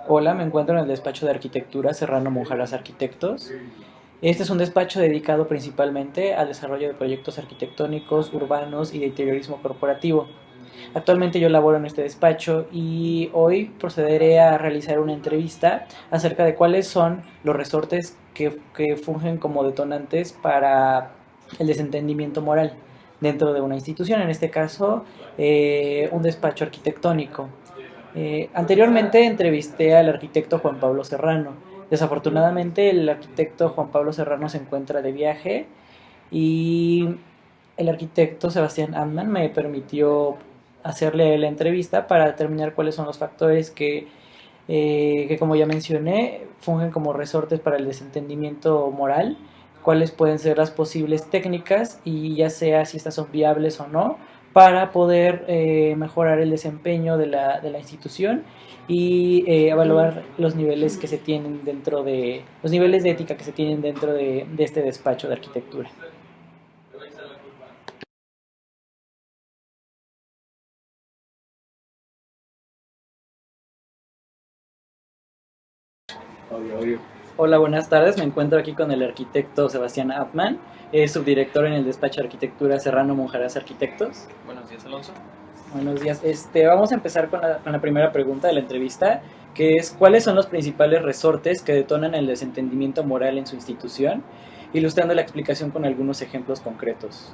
Hola, me encuentro en el despacho de arquitectura Serrano Monjaras Arquitectos. Este es un despacho dedicado principalmente al desarrollo de proyectos arquitectónicos, urbanos y de interiorismo corporativo. Actualmente yo laboro en este despacho y hoy procederé a realizar una entrevista acerca de cuáles son los resortes que fungen como detonantes para el desentendimiento moral dentro de una institución, en este caso un despacho arquitectónico. Anteriormente entrevisté al arquitecto Juan Pablo Serrano. Desafortunadamente el arquitecto Juan Pablo Serrano se encuentra de viaje y el arquitecto Sebastián Amman me permitió hacerle la entrevista para determinar cuáles son los factores que como ya mencioné, fungen como resortes para el desentendimiento moral, cuáles pueden ser las posibles técnicas y ya sea si estas son viables o no, para poder mejorar el desempeño de la institución y evaluar los niveles que se tienen dentro de, los niveles de ética que se tienen dentro de este despacho de arquitectura. Hola, buenas tardes. Me encuentro aquí con el arquitecto Sebastián Apman, es subdirector en el despacho de arquitectura Serrano Monjaras Arquitectos. Buenos días, Alonso. Buenos días. Vamos a empezar con la primera pregunta de la entrevista, que es ¿cuáles son los principales resortes que detonan el desentendimiento moral en su institución? Ilustrando la explicación con algunos ejemplos concretos.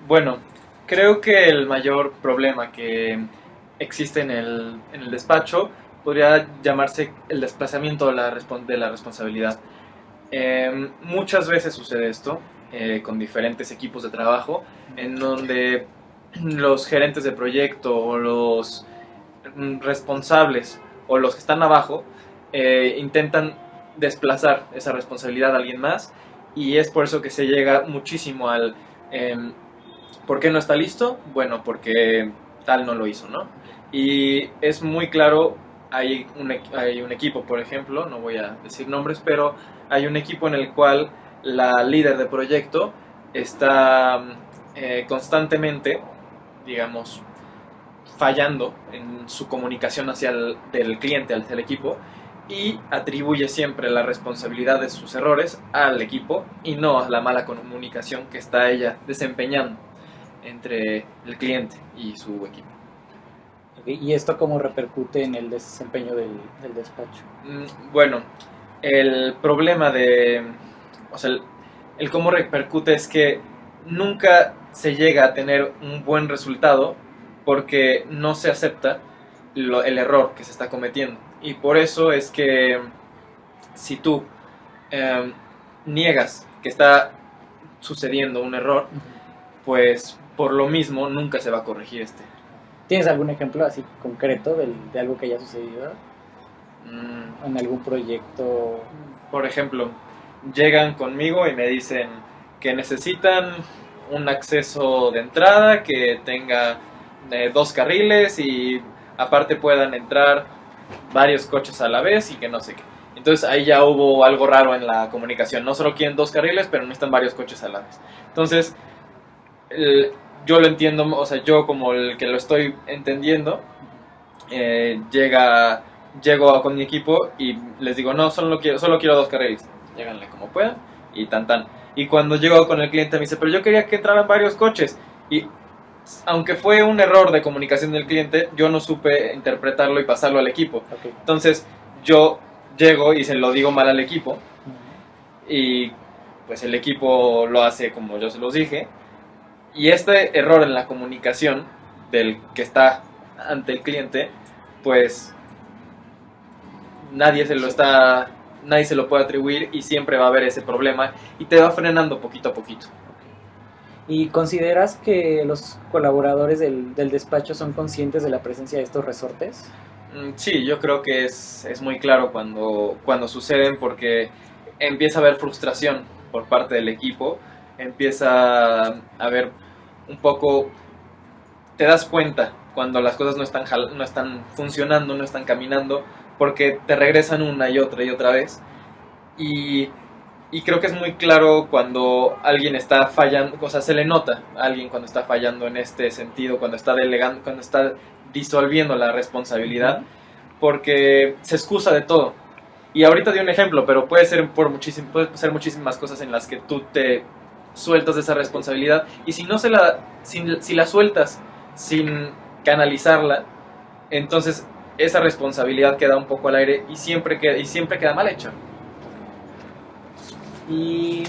Bueno, creo que el mayor problema que existe en el despacho podría llamarse el desplazamiento de la responsabilidad. Muchas veces sucede esto con diferentes equipos de trabajo, en donde los gerentes de proyecto o los responsables o los que están abajo intentan desplazar esa responsabilidad a alguien más, y es por eso que se llega muchísimo al ¿por qué no está listo? Bueno, porque tal no lo hizo, ¿no? Y es muy claro, hay un equipo, por ejemplo, no voy a decir nombres, pero hay un equipo en el cual la líder de proyecto está constantemente, digamos, fallando en su comunicación hacia del cliente, hacia el equipo, y atribuye siempre la responsabilidad de sus errores al equipo y no a la mala comunicación que está ella desempeñando entre el cliente y su equipo. Okay. ¿Y esto cómo repercute en el desempeño del despacho? Bueno, el problema o sea, el cómo repercute es que nunca se llega a tener un buen resultado porque no se acepta el error que se está cometiendo. Y por eso es que si tú eh, niegas que está sucediendo un error, pues por lo mismo nunca se va a corregir este. ¿Tienes algún ejemplo así concreto de algo que haya sucedido en algún proyecto? Por ejemplo, llegan conmigo y me dicen que necesitan un acceso de entrada que tenga 2 carriles y aparte puedan entrar varios coches a la vez y que no sé qué. Entonces ahí ya hubo algo raro en la comunicación. No solo quieren 2 carriles, pero necesitan varios coches a la vez. Entonces, yo lo entiendo, o sea, yo como el que lo estoy entendiendo, llego con mi equipo y les digo, no, solo quiero 2 carriles. Lléganle como puedan y tan tan. Y cuando llego con el cliente me dice, pero yo quería que entraran varios coches. Y aunque fue un error de comunicación del cliente, yo no supe interpretarlo y pasarlo al equipo. Okay. Entonces yo llego y se lo digo mal al equipo y pues el equipo lo hace como yo se los dije. Y este error en la comunicación del que está ante el cliente, pues nadie se lo puede atribuir y siempre va a haber ese problema y te va frenando poquito a poquito. ¿Y consideras que los colaboradores del despacho son conscientes de la presencia de estos resortes? Sí, yo creo que es muy claro cuando suceden, porque empieza a haber frustración por parte del equipo, empieza a haber un poco, te das cuenta cuando las cosas no están funcionando, no están caminando, porque te regresan una y otra vez. Y, y creo que es muy claro cuando alguien está fallando, o sea, se le nota a alguien cuando está fallando en este sentido, cuando está delegando, cuando está disolviendo la responsabilidad, porque se excusa de todo. Y ahorita di un ejemplo, pero puede ser muchísimas cosas en las que tú te sueltas de esa responsabilidad, y si no si la sueltas sin canalizarla, entonces esa responsabilidad queda un poco al aire y siempre queda mal hecha. ¿Y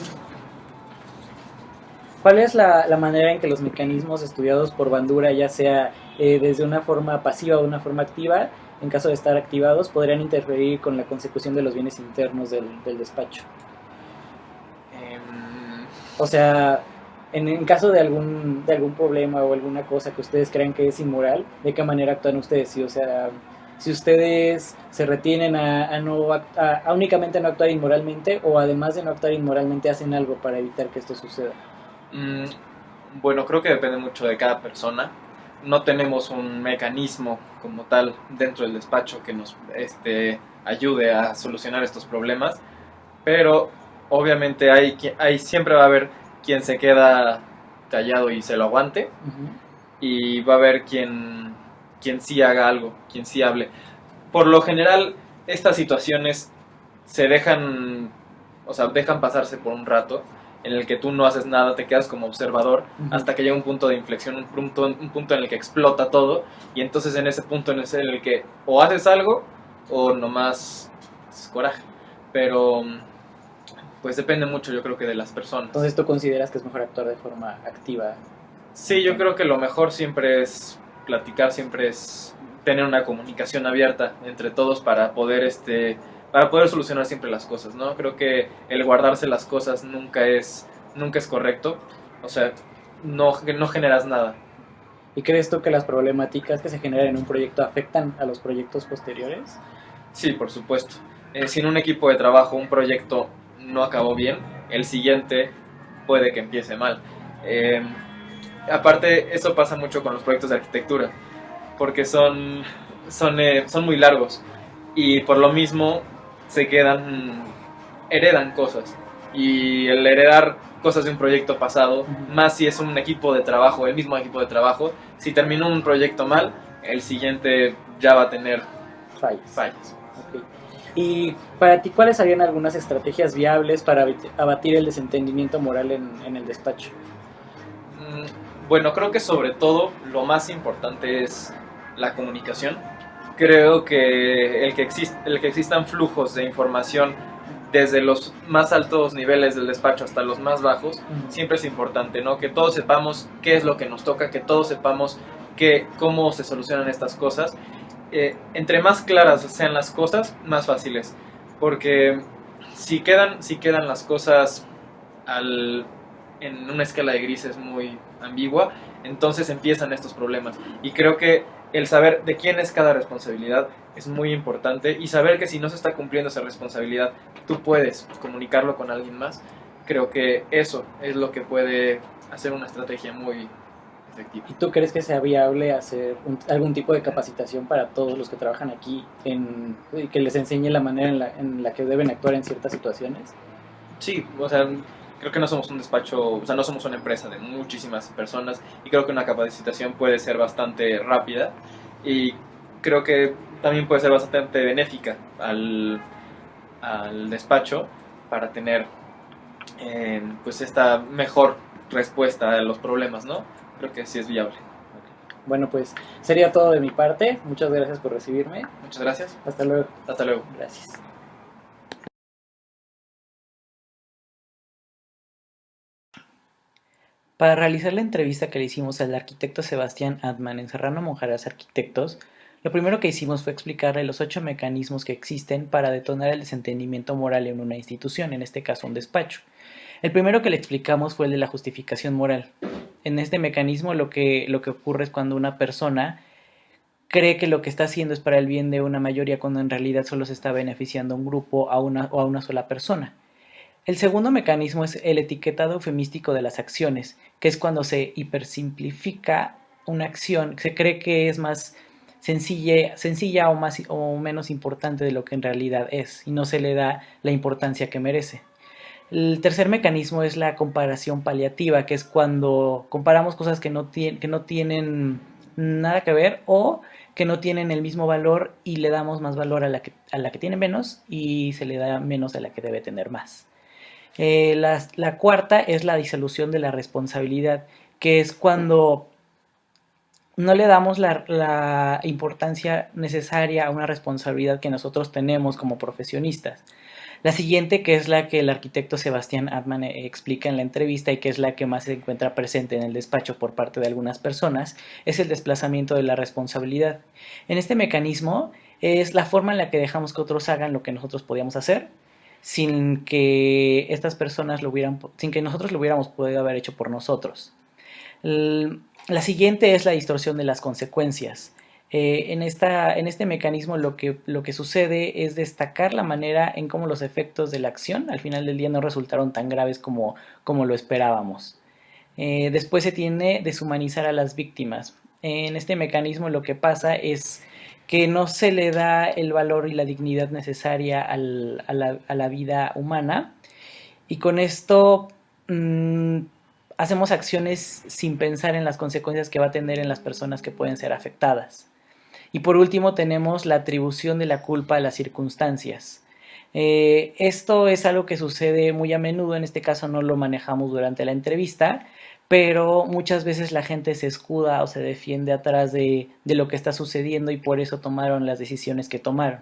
cuál es la manera en que los mecanismos estudiados por Bandura, ya sea desde una forma pasiva o una forma activa, en caso de estar activados, podrían interferir con la consecución de los bienes internos del despacho? O sea, en caso de algún problema o alguna cosa que ustedes crean que es inmoral, ¿de qué manera actúan ustedes? Sí, o sea, si ustedes se retienen a únicamente no actuar inmoralmente, o además de no actuar inmoralmente hacen algo para evitar que esto suceda. Bueno, creo que depende mucho de cada persona. No tenemos un mecanismo como tal dentro del despacho que nos ayude a solucionar estos problemas, pero obviamente siempre va a haber quien se queda callado y se lo aguante, y va a haber quien sí haga algo, quien sí hable. Por lo general, estas situaciones dejan pasarse por un rato, en el que tú no haces nada, te quedas como observador, hasta que llega un punto de inflexión, un punto en el que explota todo, y entonces en ese punto en el que o haces algo o nomás es coraje. Pero pues depende mucho, yo creo, que de las personas. Entonces, ¿tú consideras que es mejor actuar de forma activa? Sí, yo creo que lo mejor siempre es platicar, siempre es tener una comunicación abierta entre todos para poder solucionar siempre las cosas, ¿no? Creo que el guardarse las cosas nunca es correcto. O sea, no generas nada. ¿Y crees tú que las problemáticas que se generan en un proyecto afectan a los proyectos posteriores? Sí, por supuesto. Si en un equipo de trabajo un proyecto no acabó bien, el siguiente puede que empiece mal. Aparte, eso pasa mucho con los proyectos de arquitectura, porque son muy largos, y por lo mismo heredan cosas, y el heredar cosas de un proyecto pasado, más si es un equipo de trabajo, el mismo equipo de trabajo, si terminó un proyecto mal, el siguiente ya va a tener fallas. Okay. Y para ti, ¿cuáles serían algunas estrategias viables para abatir el desentendimiento moral en el despacho? Bueno, creo que sobre todo lo más importante es la comunicación. Creo que el que existan flujos de información desde los más altos niveles del despacho hasta los más bajos, siempre es importante, ¿no? Que todos sepamos qué es lo que nos toca, que todos sepamos cómo se solucionan estas cosas. Entre más claras sean las cosas, más fáciles. Porque si quedan las cosas en una escala de grises muy ambigua, entonces empiezan estos problemas. Y creo que el saber de quién es cada responsabilidad es muy importante, y saber que si no se está cumpliendo esa responsabilidad, tú puedes comunicarlo con alguien más. Creo que eso es lo que puede hacer una estrategia muy efectiva. ¿Y tú crees que sea viable hacer algún tipo de capacitación para todos los que trabajan aquí, y que les enseñe la manera en la que deben actuar en ciertas situaciones? Sí, o sea, creo que no somos un despacho, o sea, no somos una empresa de muchísimas personas, y creo que una capacitación puede ser bastante rápida, y creo que también puede ser bastante benéfica al despacho para tener pues esta mejor respuesta a los problemas, ¿no? Creo que sí es viable. Bueno, pues sería todo de mi parte. Muchas gracias por recibirme. Muchas gracias. Hasta luego. Hasta luego. Gracias. Para realizar la entrevista que le hicimos al arquitecto Sebastián Adman en Serrano Monjaras Arquitectos, lo primero que hicimos fue explicarle los 8 mecanismos que existen para detonar el desentendimiento moral en una institución, en este caso un despacho. El primero que le explicamos fue el de la justificación moral. En este mecanismo lo que ocurre es cuando una persona cree que lo que está haciendo es para el bien de una mayoría, cuando en realidad solo se está beneficiando a un grupo o a una sola persona. El segundo mecanismo es el etiquetado eufemístico de las acciones, que es cuando se hipersimplifica una acción, se cree que es más sencilla o menos importante de lo que en realidad es, y no se le da la importancia que merece. El tercer mecanismo es la comparación paliativa, que es cuando comparamos cosas que no tienen nada que ver, o que no tienen el mismo valor y le damos más valor a la que tiene menos y se le da menos a la que debe tener más. La cuarta es la disolución de la responsabilidad, que es cuando no le damos la importancia necesaria a una responsabilidad que nosotros tenemos como profesionistas. La siguiente, que es la que el arquitecto Sebastián Altman explica en la entrevista y que es la que más se encuentra presente en el despacho por parte de algunas personas, es el desplazamiento de la responsabilidad. En este mecanismo es la forma en la que dejamos que otros hagan lo que nosotros podíamos hacer sin que estas personas sin que nosotros lo hubiéramos podido haber hecho por nosotros. La siguiente es la distorsión de las consecuencias. En este mecanismo lo que sucede es destacar la manera en cómo los efectos de la acción al final del día no resultaron tan graves como lo esperábamos. Después se tiende a deshumanizar a las víctimas. En este mecanismo lo que pasa es que no se le da el valor y la dignidad necesaria a la vida humana, y con esto hacemos acciones sin pensar en las consecuencias que va a tener en las personas que pueden ser afectadas. Y por último tenemos la atribución de la culpa a las circunstancias. Esto es algo que sucede muy a menudo, en este caso no lo manejamos durante la entrevista, pero muchas veces la gente se escuda o se defiende atrás de lo que está sucediendo y por eso tomaron las decisiones que tomaron.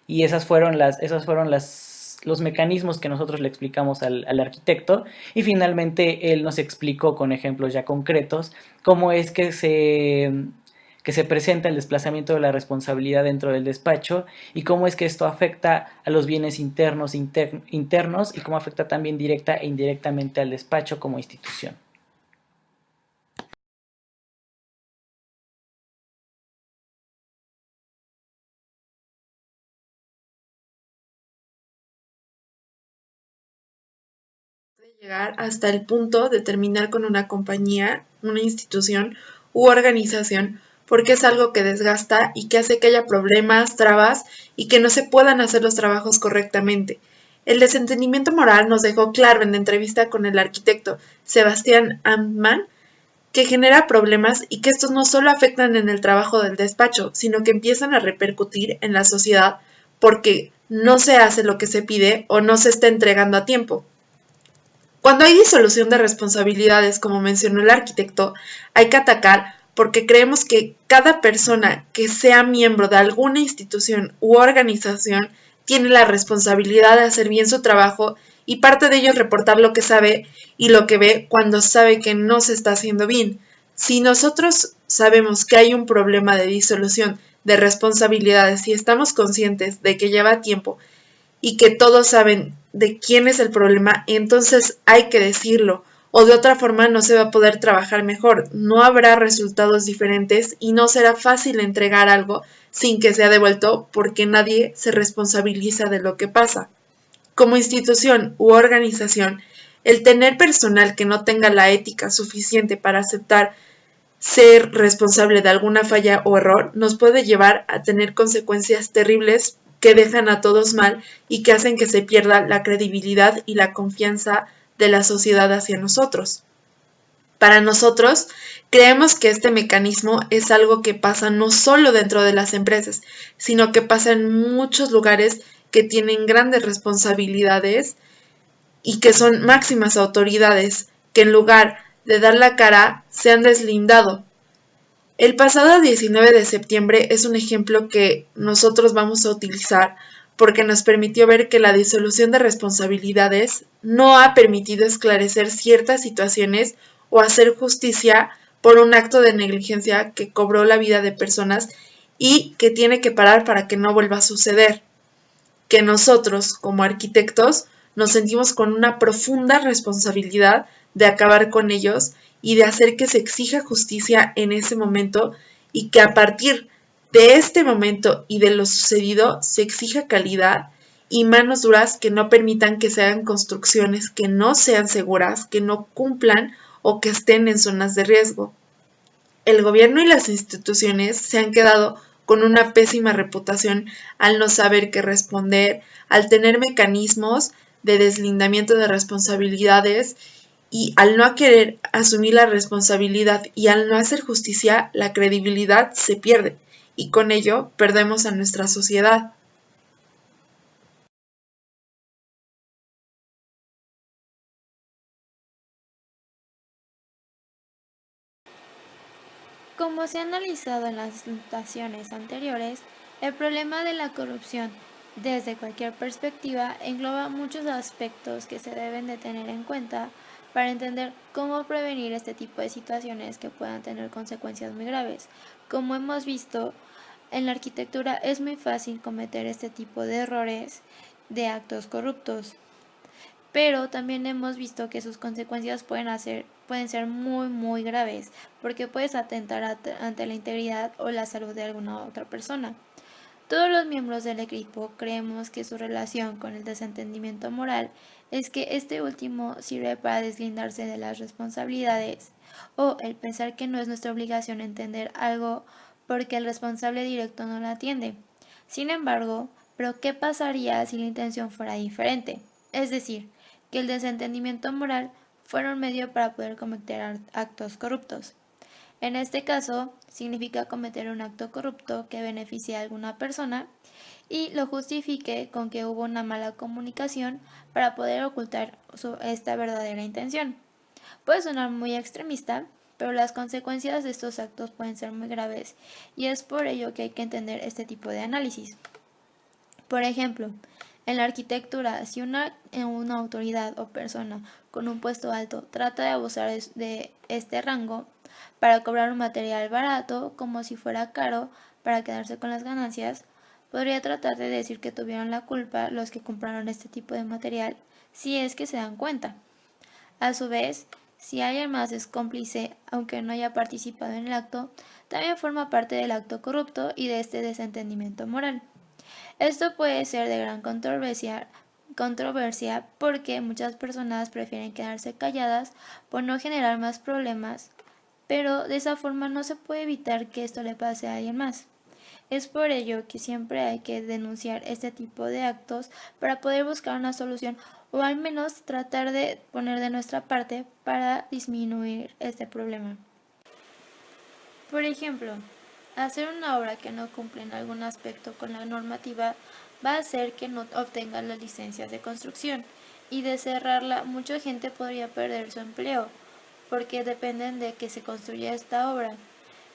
Y esas fueron los mecanismos que nosotros le explicamos al arquitecto, y finalmente él nos explicó con ejemplos ya concretos cómo es que se presenta el desplazamiento de la responsabilidad dentro del despacho y cómo es que esto afecta a los bienes internos y cómo afecta también directa e indirectamente al despacho como institución. Llegar hasta el punto de terminar con una compañía, una institución u organización, porque es algo que desgasta y que hace que haya problemas, trabas y que no se puedan hacer los trabajos correctamente. El desentendimiento moral nos dejó claro en la entrevista con el arquitecto Sebastián Altman, que genera problemas y que estos no solo afectan en el trabajo del despacho, sino que empiezan a repercutir en la sociedad porque no se hace lo que se pide o no se está entregando a tiempo. Cuando hay disolución de responsabilidades, como mencionó el arquitecto, hay que atacar porque creemos que cada persona que sea miembro de alguna institución u organización tiene la responsabilidad de hacer bien su trabajo, y parte de ello es reportar lo que sabe y lo que ve cuando sabe que no se está haciendo bien. Si nosotros sabemos que hay un problema de disolución de responsabilidades y estamos conscientes de que lleva tiempo y que todos saben de quién es el problema, entonces hay que decirlo, o de otra forma no se va a poder trabajar mejor, no habrá resultados diferentes y no será fácil entregar algo sin que sea devuelto porque nadie se responsabiliza de lo que pasa. Como institución u organización, el tener personal que no tenga la ética suficiente para aceptar ser responsable de alguna falla o error nos puede llevar a tener consecuencias terribles que dejan a todos mal y que hacen que se pierda la credibilidad y la confianza de la sociedad hacia nosotros. Para nosotros, creemos que este mecanismo es algo que pasa no solo dentro de las empresas, sino que pasa en muchos lugares que tienen grandes responsabilidades y que son máximas autoridades, que en lugar de dar la cara se han deslindado. El pasado 19 de septiembre es un ejemplo que nosotros vamos a utilizar porque nos permitió ver que la disolución de responsabilidades no ha permitido esclarecer ciertas situaciones o hacer justicia por un acto de negligencia que cobró la vida de personas y que tiene que parar para que no vuelva a suceder. Que nosotros, como arquitectos, nos sentimos con una profunda responsabilidad de acabar con ellos y de hacer que se exija justicia en ese momento, y que a partir de este momento y de lo sucedido se exija calidad y manos duras que no permitan que se hagan construcciones que no sean seguras, que no cumplan o que estén en zonas de riesgo. El gobierno y las instituciones se han quedado con una pésima reputación al no saber qué responder, al tener mecanismos de deslindamiento de responsabilidades y al no querer asumir la responsabilidad y al no hacer justicia, la credibilidad se pierde y con ello perdemos a nuestra sociedad. Como se ha analizado en las presentaciones anteriores, el problema de la corrupción, desde cualquier perspectiva, engloba muchos aspectos que se deben de tener en cuenta para entender cómo prevenir este tipo de situaciones que puedan tener consecuencias muy graves. Como hemos visto, en la arquitectura es muy fácil cometer este tipo de errores de actos corruptos, pero también hemos visto que sus consecuencias pueden ser muy graves, porque puedes atentar ante la integridad o la salud de alguna otra persona. Todos los miembros del equipo creemos que su relación con el desentendimiento moral es que este último sirve para deslindarse de las responsabilidades o el pensar que no es nuestra obligación entender algo porque el responsable directo no lo atiende. Sin embargo, ¿pero qué pasaría si la intención fuera diferente? Es decir, que el desentendimiento moral fuera un medio para poder cometer actos corruptos. En este caso, significa cometer un acto corrupto que beneficie a alguna persona y lo justifique con que hubo una mala comunicación para poder ocultar esta verdadera intención. Puede sonar muy extremista, pero las consecuencias de estos actos pueden ser muy graves y es por ello que hay que entender este tipo de análisis. Por ejemplo, en la arquitectura, si una autoridad o persona con un puesto alto trata de abusar de este rango para cobrar un material barato como si fuera caro para quedarse con las ganancias, podría tratar de decir que tuvieron la culpa los que compraron este tipo de material si es que se dan cuenta. A su vez, si alguien más es cómplice, aunque no haya participado en el acto, también forma parte del acto corrupto y de este desentendimiento moral. Esto puede ser de gran controversia porque muchas personas prefieren quedarse calladas por no generar más problemas, pero de esa forma no se puede evitar que esto le pase a alguien más. Es por ello que siempre hay que denunciar este tipo de actos para poder buscar una solución o al menos tratar de poner de nuestra parte para disminuir este problema. Por ejemplo, hacer una obra que no cumple en algún aspecto con la normativa va a hacer que no obtengan las licencias de construcción y de cerrarla mucha gente podría perder su empleo porque dependen de que se construya esta obra.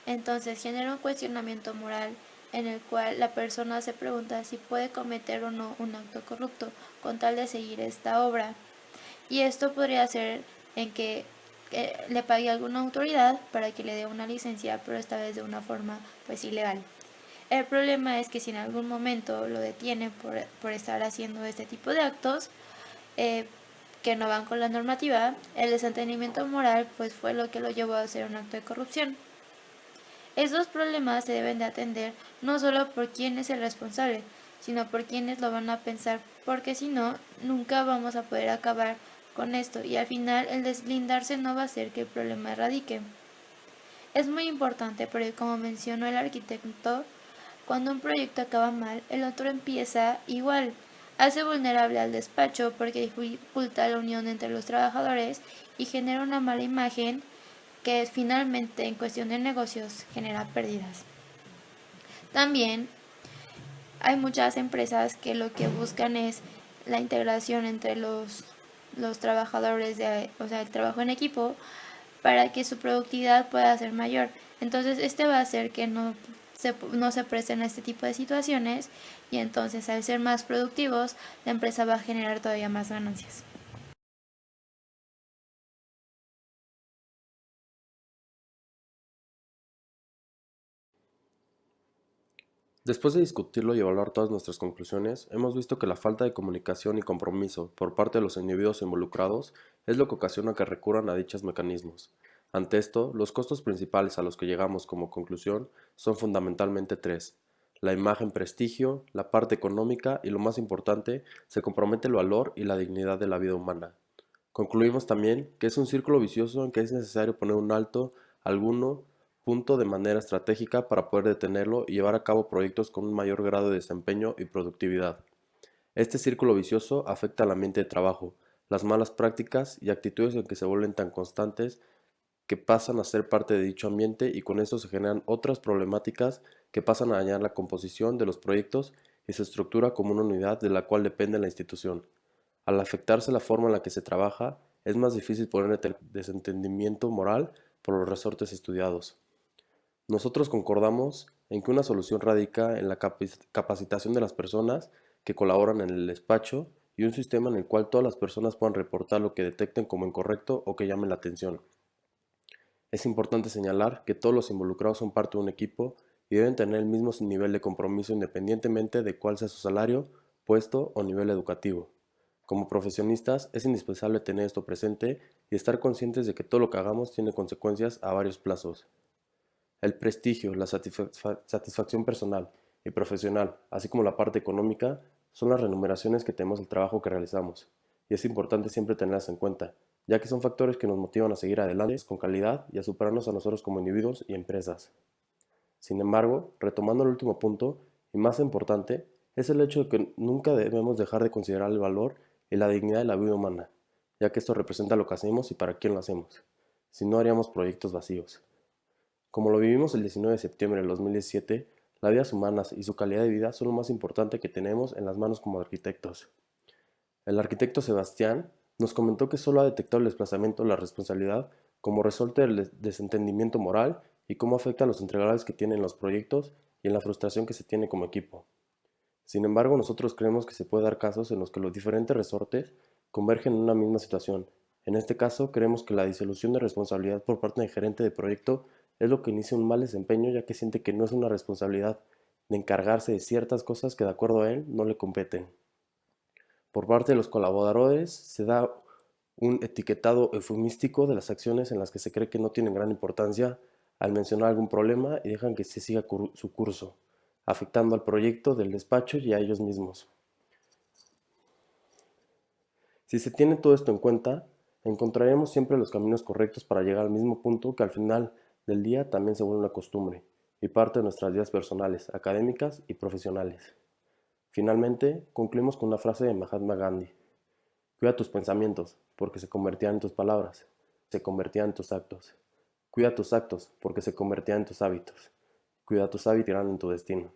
Entonces genera un cuestionamiento moral en el cual la persona se pregunta si puede cometer o no un acto corrupto con tal de seguir esta obra. Y esto podría ser en que le pague a alguna autoridad para que le dé una licencia, pero esta vez de una forma pues ilegal. El problema es que si en algún momento lo detienen por estar haciendo este tipo de actos que no van con la normativa, el desentendimiento moral pues fue lo que lo llevó a hacer un acto de corrupción. Esos problemas se deben de atender no solo por quién es el responsable, sino por quienes lo van a pensar, porque si no, nunca vamos a poder acabar con esto y al final el deslindarse no va a hacer que el problema erradique. Es muy importante porque como mencionó el arquitecto, cuando un proyecto acaba mal, el otro empieza igual. Hace vulnerable al despacho porque dificulta la unión entre los trabajadores y genera una mala imagen que finalmente en cuestión de negocios genera pérdidas. También hay muchas empresas que lo que buscan es la integración entre los trabajadores, o sea, el trabajo en equipo, para que su productividad pueda ser mayor. Entonces, este va a hacer que no se presten a este tipo de situaciones y entonces al ser más productivos, la empresa va a generar todavía más ganancias. Después de discutirlo y evaluar todas nuestras conclusiones, hemos visto que la falta de comunicación y compromiso por parte de los individuos involucrados es lo que ocasiona que recurran a dichos mecanismos. Ante esto, los costos principales a los que llegamos como conclusión son fundamentalmente tres: la imagen, prestigio, la parte económica y, lo más importante, se compromete el valor y la dignidad de la vida humana. Concluimos también que es un círculo vicioso en que es necesario poner un alto a alguno punto de manera estratégica para poder detenerlo y llevar a cabo proyectos con un mayor grado de desempeño y productividad. Este círculo vicioso afecta al ambiente de trabajo, las malas prácticas y actitudes en que se vuelven tan constantes que pasan a ser parte de dicho ambiente y con eso se generan otras problemáticas que pasan a dañar la composición de los proyectos y su estructura como una unidad de la cual depende la institución. Al afectarse la forma en la que se trabaja, es más difícil poner el desentendimiento moral por los resortes estudiados. Nosotros concordamos en que una solución radica en la capacitación de las personas que colaboran en el despacho y un sistema en el cual todas las personas puedan reportar lo que detecten como incorrecto o que llame la atención. Es importante señalar que todos los involucrados son parte de un equipo y deben tener el mismo nivel de compromiso independientemente de cuál sea su salario, puesto o nivel educativo. Como profesionistas es indispensable tener esto presente y estar conscientes de que todo lo que hagamos tiene consecuencias a varios plazos. El prestigio, la satisfacción personal y profesional, así como la parte económica, son las remuneraciones que tenemos del trabajo que realizamos, y es importante siempre tenerlas en cuenta, ya que son factores que nos motivan a seguir adelante con calidad y a superarnos a nosotros como individuos y empresas. Sin embargo, retomando el último punto, y más importante, es el hecho de que nunca debemos dejar de considerar el valor y la dignidad de la vida humana, ya que esto representa lo que hacemos y para quién lo hacemos. Si no, haríamos proyectos vacíos. Como lo vivimos el 19 de septiembre del 2017, las vidas humanas y su calidad de vida son lo más importante que tenemos en las manos como arquitectos. El arquitecto Sebastián nos comentó que solo ha detectado el desplazamiento de la responsabilidad como resorte del desentendimiento moral y cómo afecta a los entregables que tienen los proyectos y en la frustración que se tiene como equipo. Sin embargo, nosotros creemos que se puede dar casos en los que los diferentes resortes convergen en una misma situación. En este caso, creemos que la disolución de responsabilidad por parte del gerente de proyecto es lo que inicia un mal desempeño, ya que siente que no es una responsabilidad de encargarse de ciertas cosas que de acuerdo a él no le competen. Por parte de los colaboradores se da un etiquetado eufemístico de las acciones en las que se cree que no tienen gran importancia al mencionar algún problema y dejan que se siga su curso, afectando al proyecto del despacho y a ellos mismos. Si se tiene todo esto en cuenta, encontraremos siempre los caminos correctos para llegar al mismo punto que al final del día también se vuelve una costumbre y parte de nuestras vidas personales, académicas y profesionales. Finalmente, concluimos con una frase de Mahatma Gandhi. Cuida tus pensamientos, porque se convertirán en tus palabras, se convertirán en tus actos. Cuida tus actos, porque se convertirán en tus hábitos. Cuida tus hábitos, irán en tu destino.